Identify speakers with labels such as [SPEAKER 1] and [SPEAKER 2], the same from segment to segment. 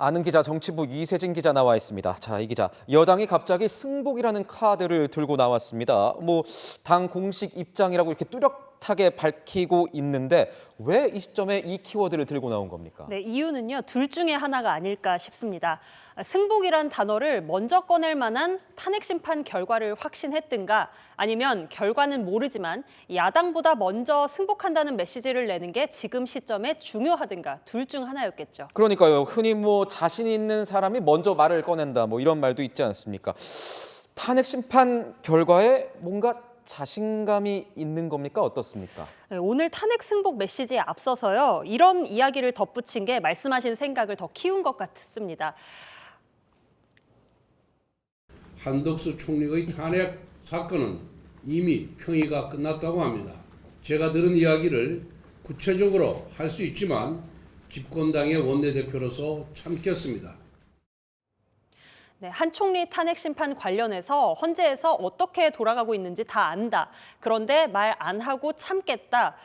[SPEAKER 1] 아는 기자 정치부 이세진 기자 나와 있습니다. 자, 이 기자, 여당이 갑자기 승복이라는 카드를 들고 나왔습니다. 당 공식 입장이라고 이렇게 뚜렷하게 밝히고 있는데 왜 이 시점에 이 키워드를 들고 나온 겁니까?
[SPEAKER 2] 네, 이유는요, 둘 중에 하나가 아닐까 싶습니다. 승복이란 단어를 먼저 꺼낼 만한 탄핵 심판 결과를 확신했든가 아니면 결과는 모르지만 야당보다 먼저 승복한다는 메시지를 내는 게 지금 시점에 중요하든가 둘 중 하나였겠죠.
[SPEAKER 1] 그러니까요. 흔히 자신 있는 사람이 먼저 말을 꺼낸다 이런 말도 있지 않습니까? 탄핵 심판 결과에 뭔가 자신감이 있는 겁니까? 어떻습니까?
[SPEAKER 2] 네, 오늘 탄핵 승복 메시지에 앞서서요, 이런 이야기를 덧붙인 게 말씀하신 생각을 더 키운 것 같습니다.
[SPEAKER 3] 한덕수 총리의 탄핵 사건은 이미 평의가 끝났다고 합니다. 제가 들은 이야기를 구체적으로 할 수 있지만 집권당의 원내대표로서 참겠습니다.
[SPEAKER 2] 네, 한 총리 탄핵 심판 관련해서 헌재에서 어떻게 돌아가고 있는지 다 안다. 그런데 말 안 하고 참겠다.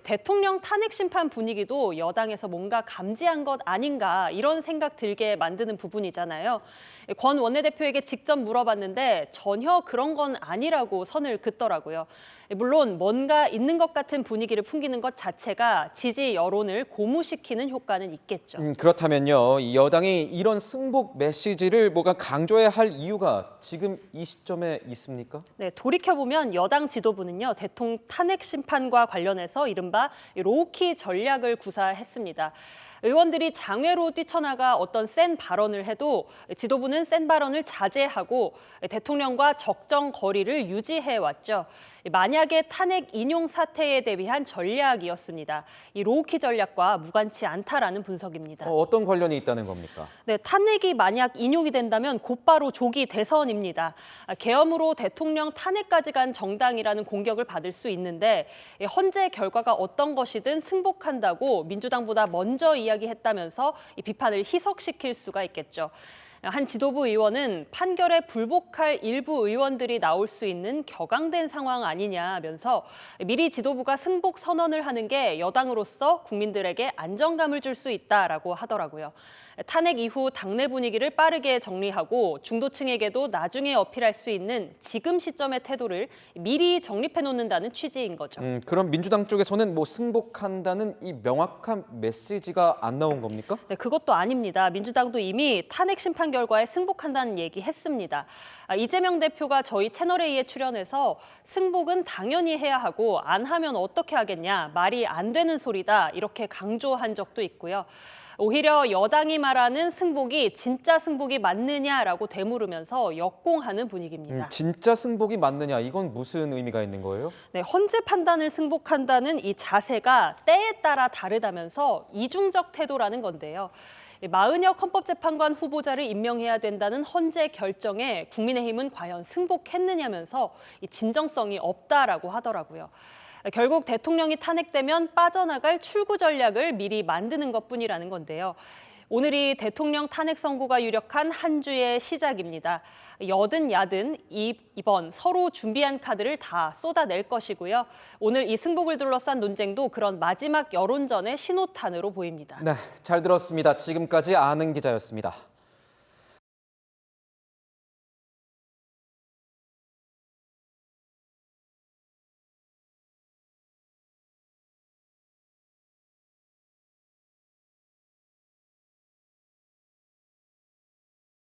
[SPEAKER 2] 대통령 탄핵 심판 분위기도 여당에서 뭔가 감지한 것 아닌가 이런 생각 들게 만드는 부분이잖아요. 권 원내대표에게 직접 물어봤는데 전혀 그런 건 아니라고 선을 긋더라고요. 물론 뭔가 있는 것 같은 분위기를 풍기는 것 자체가 지지 여론을 고무시키는 효과는 있겠죠.
[SPEAKER 1] 그렇다면요, 이 여당이 이런 승복 메시지를 강조해야 할 이유가 지금 이 시점에 있습니까?
[SPEAKER 2] 네, 돌이켜보면 여당 지도부는요, 대통령 탄핵 심판과 관련해서 이른바 로우키 전략을 구사했습니다. 의원들이 장외로 뛰쳐나가 어떤 센 발언을 해도 지도부는 센 발언을 자제하고 대통령과 적정 거리를 유지해왔죠. 만약에 탄핵 인용 사태에 대비한 전략이었습니다. 이 로우키 전략과 무관치 않다라는 분석입니다.
[SPEAKER 1] 어떤 관련이 있다는 겁니까?
[SPEAKER 2] 네, 탄핵이 만약 인용이 된다면 곧바로 조기 대선입니다. 계엄으로 대통령 탄핵까지 간 정당이라는 공격을 받을 수 있는데 헌재 결과가 어떤 것이든 승복한다고 민주당보다 먼저 이야기했다면서 이 비판을 희석시킬 수가 있겠죠. 한 지도부 의원은 판결에 불복할 일부 의원들이 나올 수 있는 격앙된 상황 아니냐면서 미리 지도부가 승복 선언을 하는 게 여당으로서 국민들에게 안정감을 줄 수 있다라고 하더라고요. 탄핵 이후 당내 분위기를 빠르게 정리하고 중도층에게도 나중에 어필할 수 있는 지금 시점의 태도를 미리 정립해 놓는다는 취지인 거죠.
[SPEAKER 1] 그럼 민주당 쪽에서는 승복한다는 이 명확한 메시지가 안 나온 겁니까?
[SPEAKER 2] 네, 그것도 아닙니다. 민주당도 이미 탄핵 심판 결과에 승복한다는 얘기 했습니다. 이재명 대표가 저희 채널A에 출연해서 승복은 당연히 해야 하고 안 하면 어떻게 하겠냐, 말이 안 되는 소리다 이렇게 강조한 적도 있고요. 오히려 여당이 말하는 승복이 진짜 승복이 맞느냐라고 되물으면서 역공하는 분위기입니다.
[SPEAKER 1] 진짜 승복이 맞느냐, 이건 무슨 의미가 있는 거예요?
[SPEAKER 2] 네, 헌재 판단을 승복한다는 이 자세가 때에 따라 다르다면서 이중적 태도라는 건데요. 마은혁 헌법재판관 후보자를 임명해야 된다는 헌재 결정에 국민의힘은 과연 승복했느냐면서 이 진정성이 없다라고 하더라고요. 결국 대통령이 탄핵되면 빠져나갈 출구 전략을 미리 만드는 것뿐이라는 건데요. 오늘이 대통령 탄핵 선고가 유력한 한 주의 시작입니다. 여든 야든 이번 서로 준비한 카드를 다 쏟아낼 것이고요. 오늘 이 승복을 둘러싼 논쟁도 그런 마지막 여론전의 신호탄으로 보입니다.
[SPEAKER 1] 네, 잘 들었습니다. 지금까지 아는 기자였습니다.